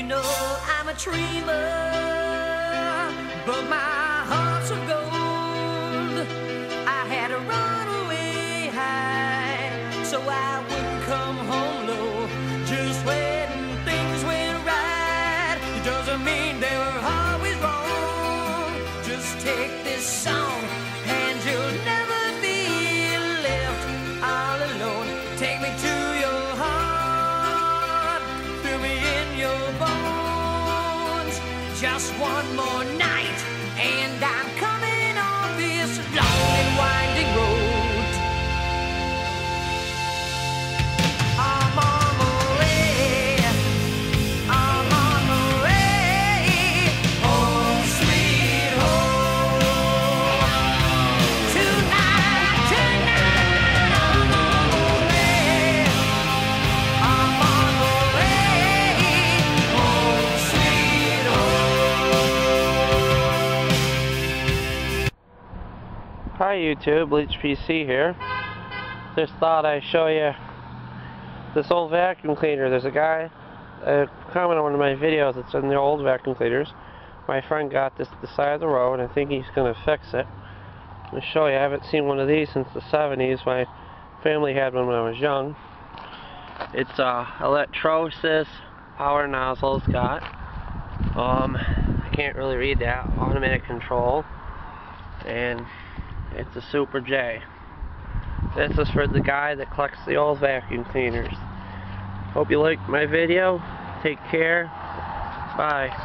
know I'm a dreamer, but my heart's of gold. I had to run away high so I wouldn't come home low. Just when things went right, it doesn't mean they were always wrong. Just take this song and you'll never be left all alone. Take me to your heart, fill me in your bones. Just one more night and I'm coming on this long and winding road. I'm on my way, I'm on my way, home sweet home. Tonight, I'm on my way, I'm on my way, home sweet home. Hi YouTube, Bleachedpc here. Just thought I'd show you this old vacuum cleaner. There's a guy commented on one of my videos. It's in the old vacuum cleaners. My friend got this at the side of the road. I think he's going to fix it. I'll show you. I haven't seen one of these since the 70s. My family had one when I was young. It's electrolux power nozzle. It's got I can't really read that. Automatic control, and it's a Super J. This is for the guy that collects the old vacuum cleaners. Hope you liked my video. Take care. Bye.